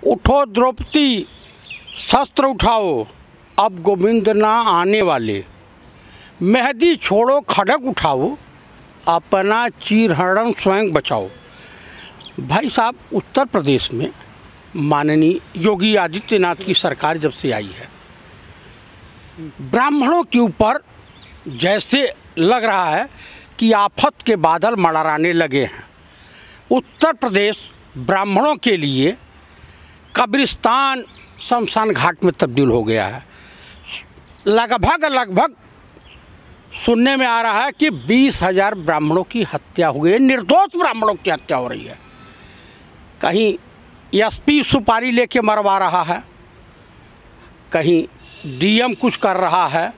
उठो द्रौपदी शस्त्र उठाओ, अब गोविंद ना आने वाले। मेहंदी छोड़ो खड़ग उठाओ, अपना चीरहरण स्वयं बचाओ। भाई साहब, उत्तर प्रदेश में माननीय योगी आदित्यनाथ की सरकार जब से आई है, ब्राह्मणों के ऊपर जैसे लग रहा है कि आफत के बादल मंडराने लगे हैं। उत्तर प्रदेश ब्राह्मणों के लिए कब्रिस्तान शमशान घाट में तब्दील हो गया है। लगभग सुनने में आ रहा है कि 20,000 ब्राह्मणों की हत्या हो गई है, निर्दोष ब्राह्मणों की हत्या हो रही है। कहीं एसपी सुपारी लेके मरवा रहा है, कहीं डीएम कुछ कर रहा है,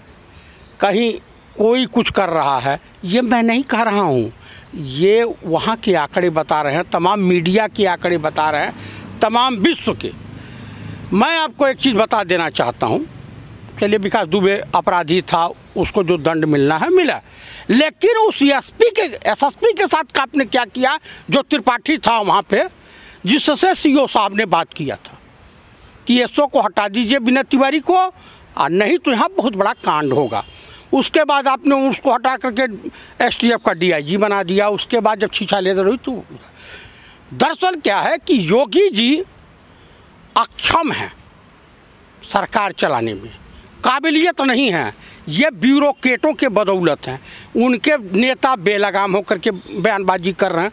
कहीं कोई कुछ कर रहा है। ये मैं नहीं कह रहा हूँ, ये वहाँ के आंकड़े बता रहे हैं, तमाम मीडिया के आंकड़े बता रहे हैं, तमाम विश्व के। मैं आपको एक चीज़ बता देना चाहता हूँ। चलिए, विकास दुबे अपराधी था, उसको जो दंड मिलना है मिला, लेकिन उस एसएसपी के साथ आपने क्या किया? जो त्रिपाठी था वहाँ पे, जिससे सीओ साहब ने बात किया था कि एसओ को हटा दीजिए बिना तिवारी को, और नहीं तो यहाँ बहुत बड़ा कांड होगा। उसके बाद आपने उसको हटा करके एसटीएफ का डीआईजी बना दिया। उसके बाद जब छीछा लेकर हुई तो दरअसल क्या है कि योगी जी अक्षम हैं सरकार चलाने में, काबिलियत नहीं है। ये ब्यूरोक्रेटों के बदौलत हैं। उनके नेता बेलगाम होकर के बयानबाजी कर रहे हैं।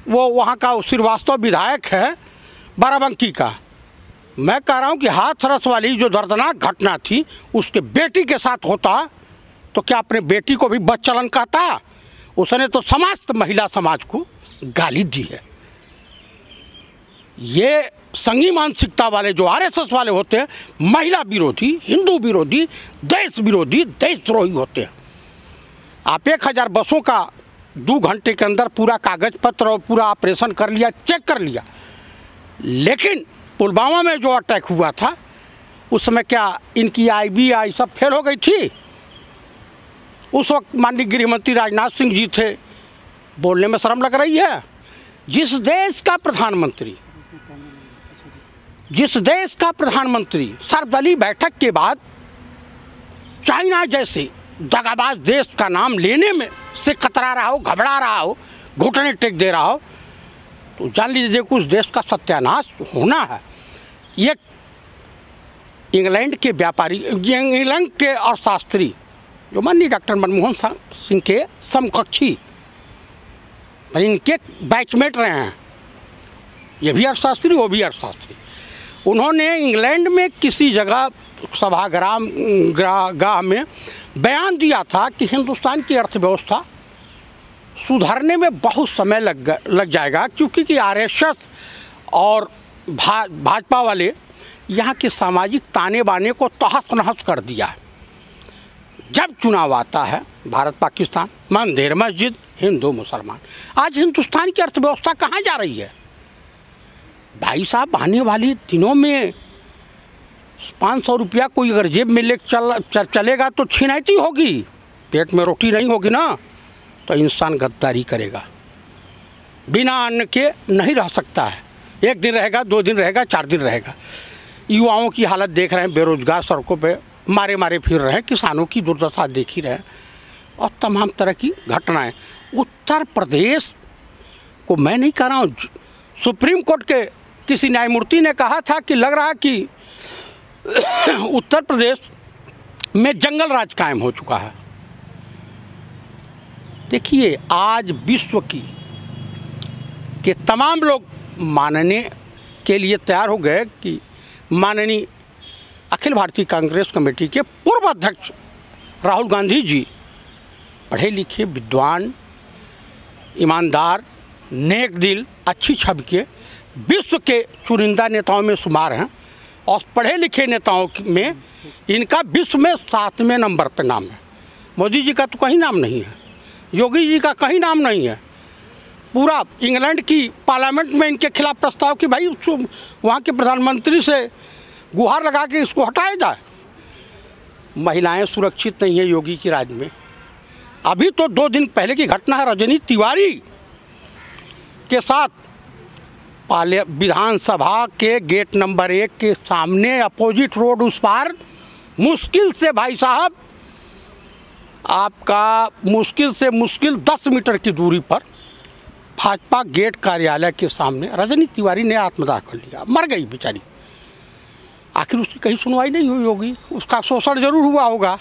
वो वहाँ का श्रीवास्तव विधायक है बाराबंकी का। मैं कह रहा हूँ कि हाथरस वाली जो दर्दनाक घटना थी उसके बेटी के साथ होता तो क्या अपने बेटी को भी बदचलन कहता? उसने तो समस्त महिला समाज को गाली दी है। ये संघी मानसिकता वाले जो आरएसएस वाले होते हैं, महिला विरोधी, हिंदू विरोधी, देश विरोधी, देशद्रोही होते हैं। आप 1,000 बसों का 2 घंटे के अंदर पूरा कागज पत्र और पूरा ऑपरेशन कर लिया, चेक कर लिया, लेकिन पुलवामा में जो अटैक हुआ था उस समय क्या इनकी IBI सब फेल हो गई थी? उस वक्त माननीय गृहमंत्री राजनाथ सिंह जी थे। बोलने में शर्म लग रही है। जिस देश का प्रधानमंत्री सर्वदलीय बैठक के बाद चाइना जैसे दगाबाज देश का नाम लेने में से कतरा रहा हो, घबरा रहा हो, घुटने टेक दे रहा हो, तो जान लीजिए कि उस देश का सत्यानाश होना है। ये इंग्लैंड के व्यापारी, इंग्लैंड के अर्थशास्त्री जो माननीय डॉक्टर मनमोहन सिंह के समकक्षी, इनके बैचमेट रहे हैं, ये भी अर्थशास्त्री वो भी अर्थशास्त्री। उन्होंने इंग्लैंड में किसी जगह सभागाह में बयान दिया था कि हिंदुस्तान की अर्थव्यवस्था सुधारने में बहुत समय लग जाएगा, क्योंकि कि आरएसएस और भाजपा वाले यहाँ के सामाजिक ताने बाने को तहस नहस कर दिया है। जब चुनाव आता है, भारत पाकिस्तान, मंदिर मस्जिद, हिंदू मुसलमान, आज हिंदुस्तान की अर्थव्यवस्था कहाँ जा रही है? भाई साहब, आने वाले दिनों में 500 रुपया कोई अगर जेब में ले चलेगा तो छिनैती होगी, पेट में रोटी नहीं होगी ना, तो इंसान गद्दारी करेगा। बिना अन्न के नहीं रह सकता है। 1 दिन रहेगा, 2 दिन रहेगा, 4 दिन रहेगा। युवाओं की हालत देख रहे हैं, बेरोजगार सड़कों पे मारे फिर रहे हैं, किसानों की दुर्दशा देख ही रहे हैं, और तमाम तरह की घटनाएं। उत्तर प्रदेश को मैं नहीं कह रहा हूँ, सुप्रीम कोर्ट के किसी न्यायमूर्ति ने कहा था कि लग रहा है कि उत्तर प्रदेश में जंगल राज कायम हो चुका है। देखिए, आज विश्व के तमाम लोग मानने के लिए तैयार हो गए कि माननीय अखिल भारतीय कांग्रेस कमेटी के पूर्व अध्यक्ष राहुल गांधी जी पढ़े लिखे, विद्वान, ईमानदार, नेक दिल, अच्छी छवि के विश्व के चुनिंदा नेताओं में शुमार हैं, और पढ़े लिखे नेताओं में इनका विश्व में 7वें नंबर पर नाम है। मोदी जी का तो कहीं नाम नहीं है, योगी जी का कहीं नाम नहीं है। पूरा इंग्लैंड की पार्लियामेंट में इनके खिलाफ प्रस्ताव कि भाई वहाँ के प्रधानमंत्री से गुहार लगा के इसको हटाया जाए। महिलाएं सुरक्षित नहीं है योगी की राज में। अभी तो 2 दिन पहले की घटना है, रजनी तिवारी के साथ विधानसभा के गेट नंबर 1 के सामने अपोजिट रोड उस पार मुश्किल से भाई साहब आपका मुश्किल से मुश्किल 10 मीटर की दूरी पर भाजपा गेट कार्यालय के सामने रजनी तिवारी ने आत्मदाह कर लिया, मर गई बेचारी। आखिर उसकी कहीं सुनवाई नहीं हुई होगी, उसका शोषण जरूर हुआ होगा।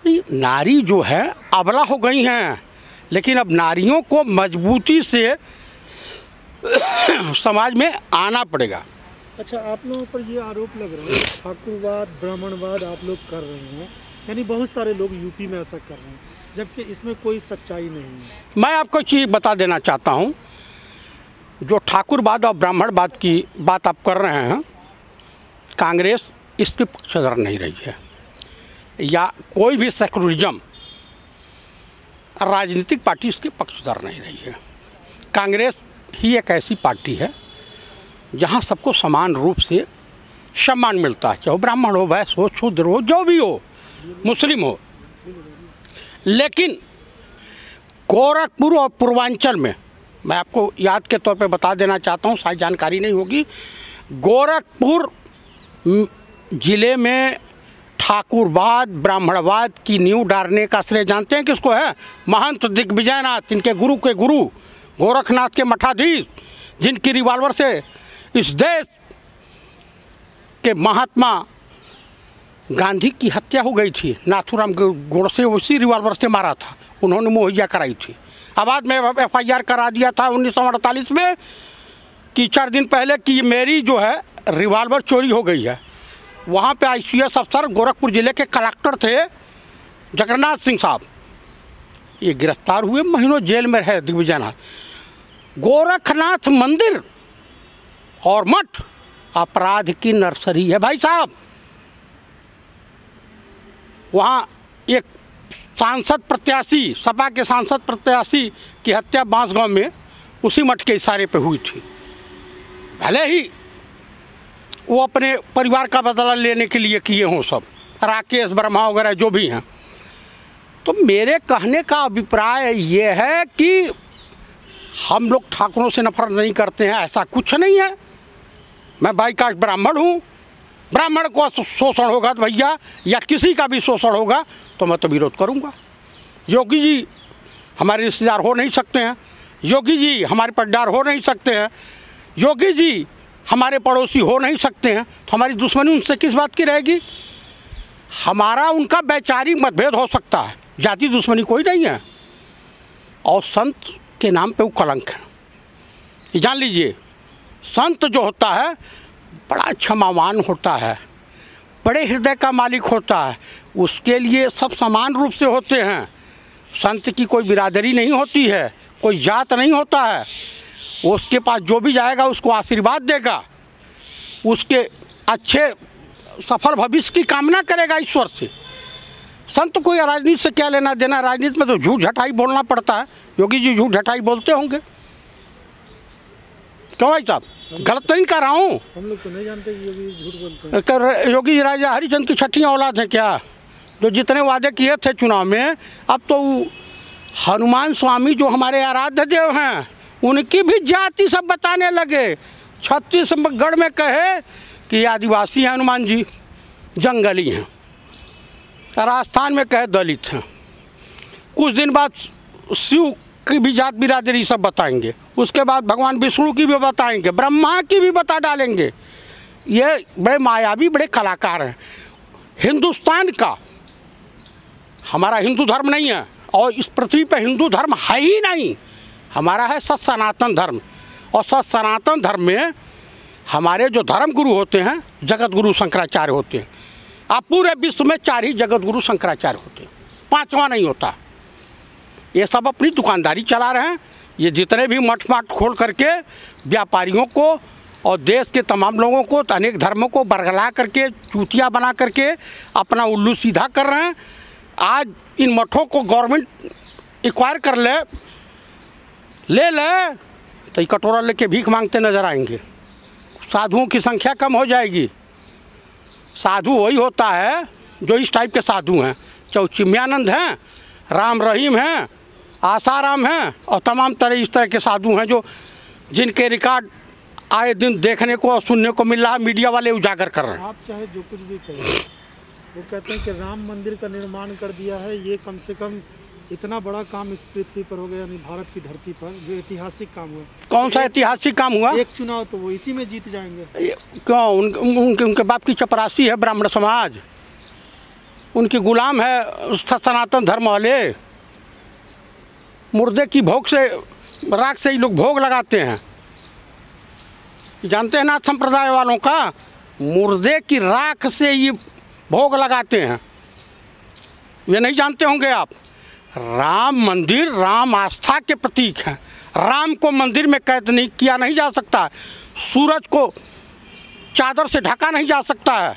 नारी जो है अबला हो गई हैं, लेकिन अब नारियों को मजबूती से समाज में आना पड़ेगा। अच्छा, आप लोगों पर ये आरोप लग रहा है ठाकुरवाद ब्राह्मणवाद आप लोग कर रहे हैं, यानी बहुत सारे लोग यूपी में ऐसा कर रहे हैं, जबकि इसमें कोई सच्चाई नहीं है। मैं आपको चीज़ बता देना चाहता हूँ, जो ठाकुरवाद और ब्राह्मणवाद की बात आप कर रहे हैं, कांग्रेस इसके पक्षधर नहीं रही है, या कोई भी सेकुलरिज्म राजनीतिक पार्टी इसके पक्षधर नहीं रही है। कांग्रेस ही एक ऐसी पार्टी है जहाँ सबको समान रूप से सम्मान मिलता है, चाहे ब्राह्मण हो, वैश्य हो, शूद्र हो, जो भी हो, मुस्लिम हो। लेकिन गोरखपुर और पूर्वांचल में, मैं आपको याद के तौर पे बता देना चाहता हूँ, शायद जानकारी नहीं होगी, गोरखपुर जिले में ठाकुरवाद ब्राह्मणवाद की नींव डालने का श्रेय जानते हैं किसको है? महंत दिग्विजयनाथ, इनके गुरु के गुरु गोरखनाथ के मठाधीश, जिनकी रिवॉल्वर से इस देश के महात्मा गांधी की हत्या हो गई थी। नाथूराम गोडसे उसी रिवॉल्वर से मारा था, उन्होंने मुहैया कराई थी। अब बाद में FIR करा दिया था 1948 में कि 4 दिन पहले कि मेरी जो है रिवॉल्वर चोरी हो गई है। वहाँ पे ICS अफसर गोरखपुर ज़िले के कलेक्टर थे जगन्नाथ सिंह साहब, ये गिरफ्तार हुए, महीनों जेल में रहे दिग्विजयनाथ। गोरखनाथ मंदिर और मठ अपराध की नर्सरी है भाई साहब। वहाँ एक सांसद प्रत्याशी, सपा के सांसद प्रत्याशी की हत्या बांसगांव में उसी मठ के इशारे पे हुई थी। भले ही वो अपने परिवार का बदला लेने के लिए किए हों सब, राकेश वर्मा वगैरह जो भी हैं। तो मेरे कहने का अभिप्राय ये है कि हम लोग ठाकुरों से नफरत नहीं करते हैं, ऐसा कुछ नहीं है। मैं बाईकाट ब्राह्मण हूँ, ब्राह्मण को शोषण होगा तो भैया, या किसी का भी शोषण होगा तो मैं तो विरोध करूँगा। योगी जी हमारे रिश्तेदार हो नहीं सकते हैं, योगी जी हमारे पट्टेदार हो नहीं सकते हैं, योगी जी हमारे पड़ोसी हो नहीं सकते हैं, तो हमारी दुश्मनी उनसे किस बात की रहेगी? हमारा उनका वैचारिक मतभेद हो सकता है, जाति दुश्मनी कोई नहीं है। और संत के नाम पे वो कलंक है, ये जान लीजिए। संत जो होता है बड़ा क्षमावान होता है, बड़े हृदय का मालिक होता है, उसके लिए सब समान रूप से होते हैं। संत की कोई बिरादरी नहीं होती है, कोई जात नहीं होता है। उसके पास जो भी जाएगा उसको आशीर्वाद देगा, उसके अच्छे सफल भविष्य की कामना करेगा ईश्वर से। संत को या राजनीति से क्या लेना देना? राजनीति में तो झूठ झटाई बोलना पड़ता है। योगी जी झूठ झटाई बोलते होंगे, क्यों भाई साहब? गलत तो नहीं कर रहा हूँ। हम लोग तो नहीं जानते कि योगी झूठ बोलते हैं। योगी राजा हरिचंद की छठियाँ औलाद है क्या? जो जितने वादे किए थे चुनाव में, अब तो हनुमान स्वामी जो हमारे आराध्य देव हैं, उनकी भी जाति सब बताने लगे। छत्तीसगढ़ में कहे कि आदिवासी हैं हनुमान जी, जंगली हैं। राजस्थान में कहे दलित हैं। कुछ दिन बाद शिव की भी जात बिरादरी सब बताएंगे, उसके बाद भगवान विष्णु की भी बताएंगे, ब्रह्मा की भी बता डालेंगे। ये बड़े मायावी, बड़े कलाकार हैं। हिंदुस्तान का हमारा हिंदू धर्म नहीं है, और इस पृथ्वी पर हिंदू धर्म है ही नहीं। हमारा है सत सनातन धर्म, और सत सनातन धर्म में हमारे जो धर्म गुरु होते हैं जगत गुरु शंकराचार्य होते हैं। अब पूरे विश्व में 4 ही जगत गुरु शंकराचार्य होते हैं, 5वां नहीं होता। ये सब अपनी दुकानदारी चला रहे हैं। ये जितने भी मठ माट खोल करके व्यापारियों को और देश के तमाम लोगों को, अनेक धर्मों को बरगला करके, चूतिया बना करके अपना उल्लू सीधा कर रहे हैं। आज इन मठों को गवर्नमेंट एक्वायर कर ले तो ये कटोरा लेके भीख मांगते नजर आएंगे। साधुओं की संख्या कम हो जाएगी। साधु वही होता है जो इस टाइप के साधु हैं, चाहे चिन्मयानंद हैं, राम रहीम हैं, आसाराम हैं, और तमाम तरह इस तरह के साधु हैं जो जिनके रिकॉर्ड आए दिन देखने को और सुनने को मिल रहा है, मीडिया वाले उजागर कर रहे हैं। आप चाहे जो कुछ भी कहें, वो कहते हैं कि राम मंदिर का निर्माण कर दिया है, ये कम से कम इतना बड़ा काम इस पृथ्वी पर हो गया, यानी भारत की धरती पर, जो ऐतिहासिक काम हुआ। कौन सा ऐतिहासिक काम हुआ? एक चुनाव तो वो इसी में जीत जाएंगे। क्यों? उनके बाप की चपरासी है ब्राह्मण समाज, उनकी गुलाम है सनातन धर्म वाले। मुर्दे की भोग से, राख से ही लोग भोग लगाते हैं। जानते हैं ना संप्रदाय वालों का, मुर्दे की राख से ये भोग लगाते हैं। ये नहीं जानते होंगे आप। राम मंदिर राम आस्था के प्रतीक हैं। राम को मंदिर में कैद नहीं किया नहीं जा सकता। सूरज को चादर से ढका नहीं जा सकता है।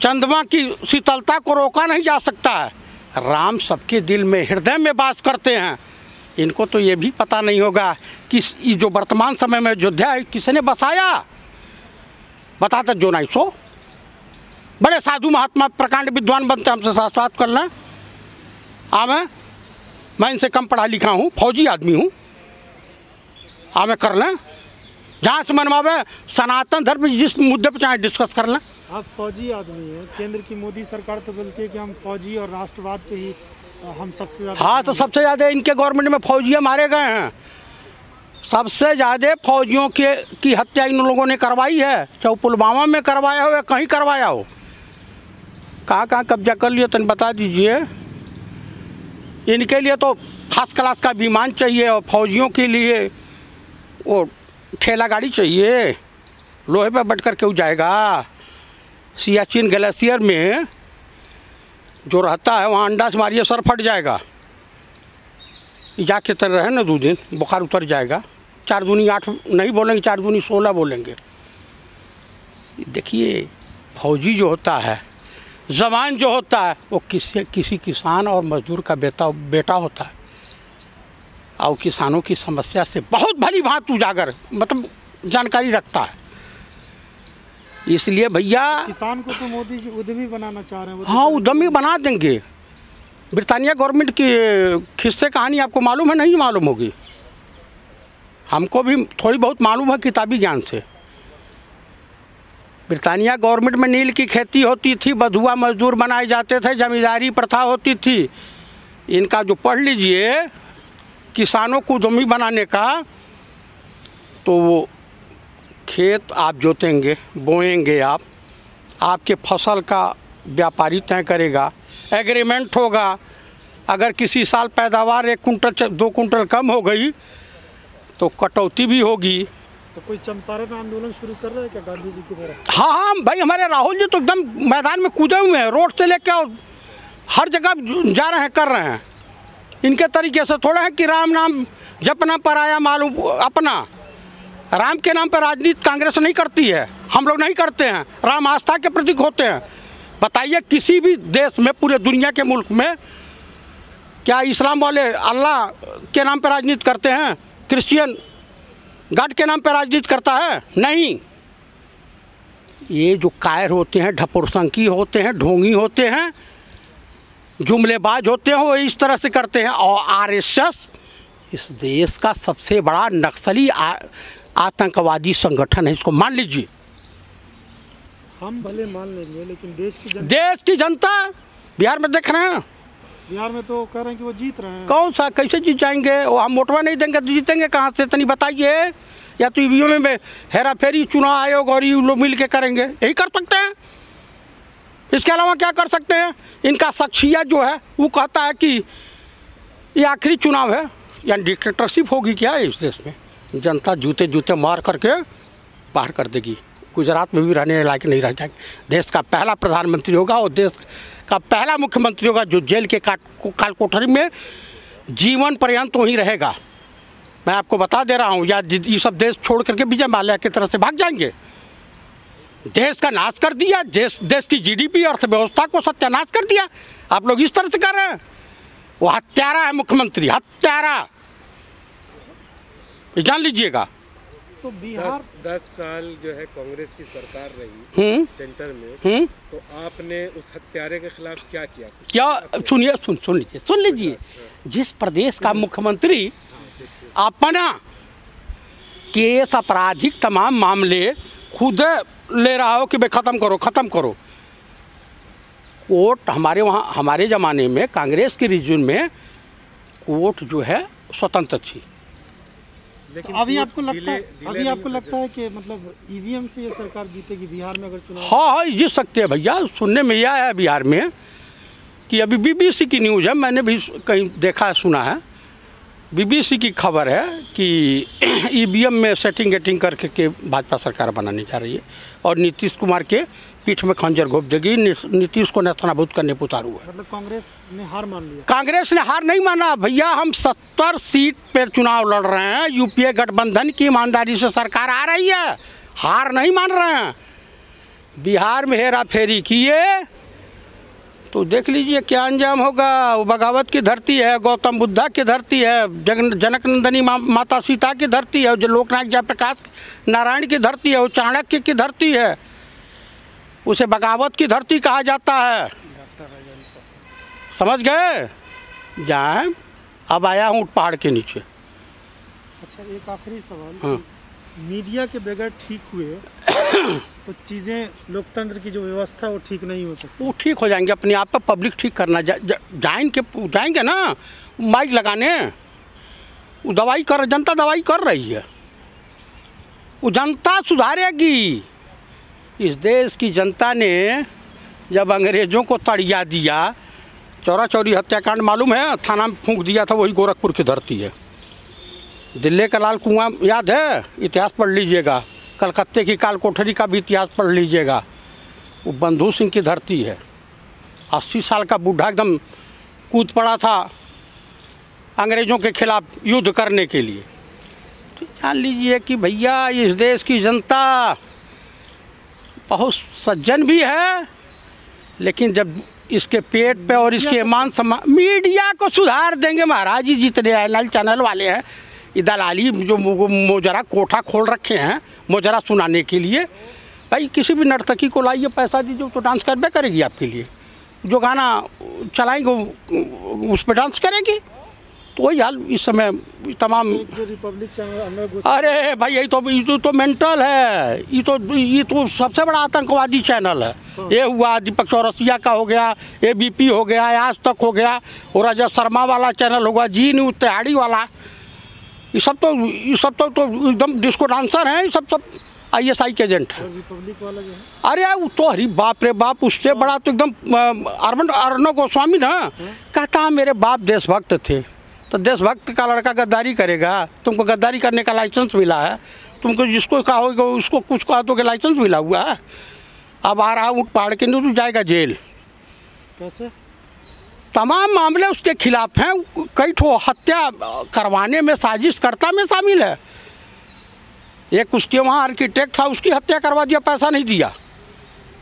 चंद्रमा की शीतलता को रोका नहीं जा सकता है। राम सबके दिल में, हृदय में वास करते हैं। इनको तो ये भी पता नहीं होगा कि जो वर्तमान समय में अयोध्या है किसने बसाया। बताते जो नहीं सो बड़े साधु महात्मा प्रकांड विद्वान बनते, हमसे साथ कर लें। मैं इनसे कम पढ़ा लिखा हूँ, फौजी आदमी हूँ। मैं कर लें जहाँ से मनवावे, सनातन धर्म जिस मुद्दे पर चाहे डिस्कस कर लें। आप फौजी आदमी हैं, केंद्र की मोदी सरकार तो बोलती है कि हम फौजी और राष्ट्रवाद पे ही हम सबसे ज़्यादा। हाँ, तो सबसे ज़्यादा इनके गवर्नमेंट में फौजियाँ मारे गए हैं। सबसे ज़्यादा फौजियों की हत्या इन लोगों ने करवाई है, चाहे पुलवामा में करवाया हो या कहीं करवाया हो। कहाँ कब्जा कर लिया तन बता दीजिए। इनके लिए तो फर्स्ट क्लास का विमान चाहिए और फौजियों के लिए वो ठेला गाड़ी चाहिए। लोहे पे बैठ कर क्यों जाएगा? सियाचिन ग्लेशियर में जो रहता है वहाँ अंडा से मारिए सर फट जाएगा। जाके तर रहे ना 2 दिन, बुखार उतर जाएगा। 4 दूनी 8 नहीं बोलेंगे, 4 दूनी 16 बोलेंगे। देखिए, फौजी जो होता है, जवान जो होता है, वो किसी किसान और मजदूर का बेटा होता है। और किसानों की समस्या से बहुत भली भांति उजागर, मतलब जानकारी रखता है। इसलिए भैया, किसान को तो मोदी जी उद्यमी बनाना चाह रहे हैं। हाँ, उद्यमी बना देंगे। ब्रिटानिया गवर्नमेंट की किस्से कहानी आपको मालूम है? नहीं मालूम होगी, हमको भी थोड़ी बहुत मालूम है किताबी ज्ञान से। ब्रिटानिया गवर्नमेंट में नील की खेती होती थी, बधुआ मजदूर बनाए जाते थे, जमींदारी प्रथा होती थी। इनका जो पढ़ लीजिए किसानों को उद्यमी बनाने का, तो वो खेत आप जोतेंगे, बोएंगे, आपके फसल का व्यापारी तय करेगा, एग्रीमेंट होगा। अगर किसी साल पैदावार 1 कुंटल 2 कुंटल कम हो गई तो कटौती भी होगी। तो कोई चंपारण आंदोलन शुरू कर रहे हैं क्या गांधी जी की तरह? हाँ, भाई हमारे राहुल जी तो एकदम मैदान में कूदे हुए हैं, रोड से लेकर हर जगह जा रहे हैं, कर रहे हैं। इनके तरीके से थोड़ा है कि राम नाम जपना पराया मालूम अपना। राम के नाम पर राजनीति कांग्रेस नहीं करती है, हम लोग नहीं करते हैं। राम आस्था के प्रतीक होते हैं। बताइए किसी भी देश में, पूरे दुनिया के मुल्क में, क्या इस्लाम वाले अल्लाह के नाम पर राजनीति करते हैं? क्रिश्चियन गॉड के नाम पर राजनीति करता है? नहीं। ये जो कायर होते हैं, ढपुरसंकी होते हैं, ढोंगी होते हैं, जुमलेबाज होते हैं, वो इस तरह से करते हैं। और आरएसएस इस देश का सबसे बड़ा नक्सली आतंकवादी संगठन है, इसको मान लीजिए। हम भले मान लेंगे, लेकिन देश की जनता बिहार में देख रहे हैं। बिहार में तो कह रहे हैं कि वो जीत रहे हैं। कौन सा, कैसे जीत जाएंगे? वो हम वोटवा नहीं देंगे तो जीतेंगे कहाँ से? तनी बताइए। या तो ईवीएम में हेरा फेरी चुनाव आयोग और ये लोग मिल के करेंगे, यही कर सकते हैं। इसके अलावा क्या कर सकते हैं? इनका शख्सियत जो है वो कहता है कि ये आखिरी चुनाव है, यानी डिक्टेटरशिप होगी क्या इस देश में? जनता जूते जूते मार करके बाहर कर देगी। गुजरात में भी रहने लायक नहीं रह जाएंगे। देश का पहला प्रधानमंत्री होगा और देश का पहला मुख्यमंत्री होगा जो जेल के काल कोठरी में जीवन पर्यंत वहीं रहेगा। मैं आपको बता दे रहा हूँ, या ये सब देश छोड़ करके विजय माल्या की तरह से भाग जाएंगे। देश का नाश कर दिया, देश की जीडीपी अर्थव्यवस्था को सत्यानाश कर दिया। आप लोग इस तरह से कर रहे हैं। वो हत्यारा है मुख्यमंत्री, हत्यारा, जान लीजिएगा। तो बिहार 10 साल जो है कांग्रेस की सरकार रही सेंटर में, तो आपने उस हत्यारे के खिलाफ क्या किया? क्या? सुनिए, सुन लीजिए। जिस प्रदेश का मुख्यमंत्री अपना केस आपराधिक तमाम मामले खुद ले रहा हो कि भाई ख़त्म करो। कोर्ट हमारे वहाँ, हमारे ज़माने में कांग्रेस के रीजन में कोर्ट जो है स्वतंत्र थी। लेकिन अभी आपको लगता है कि मतलब ईवीएम से ये सरकार जीतेगी बिहार में अगर चुनाव? हाँ, जीत सकते हैं भैया। सुनने में यह आया बिहार में कि अभी बीबीसी की न्यूज़ है, मैंने भी कहीं देखा सुना है, बीबीसी की खबर है कि ईवीएम में सेटिंग करके भाजपा सरकार बनाने जा रही है और नीतीश कुमार के पीठ में खंजर घोंप देगी। नीतीश को नेस्तनाबूद करने पर उतारू है। मतलब कांग्रेस ने हार मान लिया? कांग्रेस ने हार नहीं माना भैया। हम 70 सीट पर चुनाव लड़ रहे हैं। यूपीए गठबंधन की ईमानदारी से सरकार आ रही है, हार नहीं मान रहे हैं। बिहार में हेरा फेरी किए तो देख लीजिए क्या अंजाम होगा। वो बगावत की धरती है, गौतम बुद्धा की धरती है, जनक नंदनी माता सीता की धरती है, जो लोकनायक जयप्रकाश नारायण की धरती है, वो चाणक्य की धरती है, उसे बगावत की धरती कहा जाता है। समझ गए? जाए अब आया हूँ पहाड़ के नीचे। अच्छा, एक आखिरी सवाल। हाँ। मीडिया के बगैर ठीक हुए तो चीज़ें, लोकतंत्र की जो व्यवस्था वो ठीक नहीं हो सकती। वो ठीक हो जाएंगे अपने आप पर। पब्लिक ठीक करना जाएंगे ना माइक लगाने। वो जनता दवाई कर रही है, वो जनता सुधारेगी। इस देश की जनता ने जब अंग्रेज़ों को तड़िया दिया, चौरा चौरी हत्याकांड मालूम है, थाना में फूंक दिया था, वही गोरखपुर की धरती है। दिल्ली का लाल कुआं याद है? इतिहास पढ़ लीजिएगा। कलकत्ते की काल कोठरी का भी इतिहास पढ़ लीजिएगा। वो बंधु सिंह की धरती है। 80 साल का बूढ़ा एकदम कूद पड़ा था अंग्रेज़ों के खिलाफ युद्ध करने के लिए। तो जान लीजिए कि भैया इस देश की जनता बहुत सज्जन भी है, लेकिन जब इसके पेट पे और इसके मान सम्मान, मीडिया को सुधार देंगे महाराज जी। जितने एनएल चैनल वाले हैं, ये दलाली जो मोजरा कोठा खोल रखे हैं मोजरा सुनाने के लिए, भाई किसी भी नर्तकी को लाइए, पैसा दीजिए तो डांस करबे करेगी आपके लिए। जो गाना चलाएंगे उस पर डांस करेगी। तो वही हाल इस समय तमाम रिपब्लिक चैनल। अरे भाई ये तो मेंटल है। ये तो सबसे बड़ा आतंकवादी चैनल है। ये हुआ दीपक चौरसिया का हो गया, एबीपी हो गया, आज तक हो गया, और राजा शर्मा वाला चैनल होगा, जी न्यूज़ तिहाड़ी वाला। ये सब तो एकदम डिस्को डांसर हैं। ये सब ISI के एजेंट हैं। रिपब्लिक वाला जो है, अरे वो तो हरी बाप रे बाप, उससे बड़ा तो एकदम अर्णव गोस्वामी ना कहता है मेरे बाप देशभक्त थे। तो देशभक्त का लड़का गद्दारी करेगा? तुमको गद्दारी करने का लाइसेंस मिला है? तुमको जिसको कहोगे उसको कुछ कहा तो लाइसेंस मिला हुआ है? अब आ रहा ऊँट पहाड़ के नहीं तो जाएगा जेल। कैसे? तमाम मामले उसके खिलाफ हैं। कई ठो हत्या करवाने में साजिशकर्ता में शामिल है। एक उसके वहाँ आर्किटेक्ट था, उसकी हत्या करवा दिया, पैसा नहीं दिया।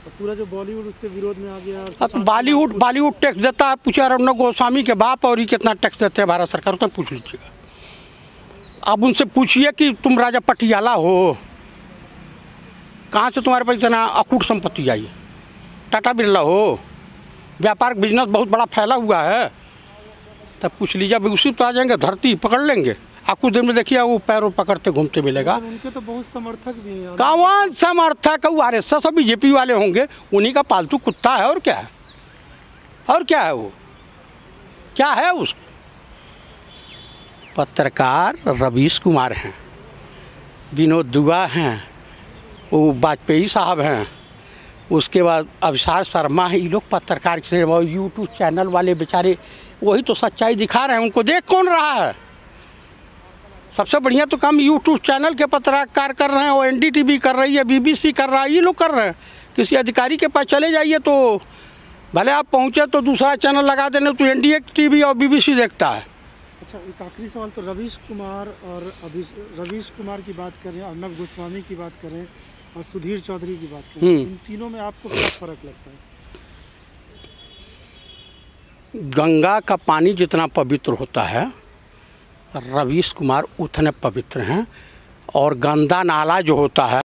पूरा जो बॉलीवुड उसके विरोध में आ गया। तो बॉलीवुड टैक्स देता है। पूछा अर्णव गोस्वामी के बाप और ये कितना टैक्स देते हैं भारत सरकार, तो पूछ लीजिएगा। अब उनसे पूछिए कि तुम राजा पटियाला हो, कहाँ से तुम्हारे पास इतना अकूट संपत्ति आई? टाटा बिरला हो, व्यापारिक बिजनेस बहुत बड़ा फैला हुआ है, तब पूछ लीजिए। अभी उसी तो आ जाएंगे, धरती पकड़ लेंगे। आप कुछ देर में देखिए वो पैरों पकड़ते घूमते मिलेगा। उनके तो बहुत समर्थक भी हैं। कौन समर्थक? वो RSS और BJP वाले होंगे, उन्हीं का पालतू कुत्ता है। और क्या है? और क्या है? वो क्या है? उस पत्रकार रवीश कुमार हैं, विनोद दुआ हैं, वो वाजपेयी साहब हैं, उसके बाद अभिसार शर्मा है। ये लोग पत्रकार से यूट्यूब चैनल वाले बेचारे वही तो सच्चाई दिखा रहे हैं। उनको देख कौन रहा है? सबसे बढ़िया तो काम यूट्यूब चैनल के पत्रकार कर रहे हैं, और NDTV कर रही है, BBC कर रहा है, ये लोग कर रहे हैं। किसी अधिकारी के पास चले जाइए तो भले आप पहुँचे तो दूसरा चैनल लगा देने तो NDTV और BBC देखता है। अच्छा, एक आखिरी सवाल। तो रवीश कुमार की बात करें, अर्णव गोस्वामी की बात करें और सुधीर चौधरी की बात करें, इन तीनों में आपको क्या फ़र्क लगता है? गंगा का पानी जितना पवित्र होता है, रवीश कुमार उतने पवित्र हैं। और गंदा नाला जो होता है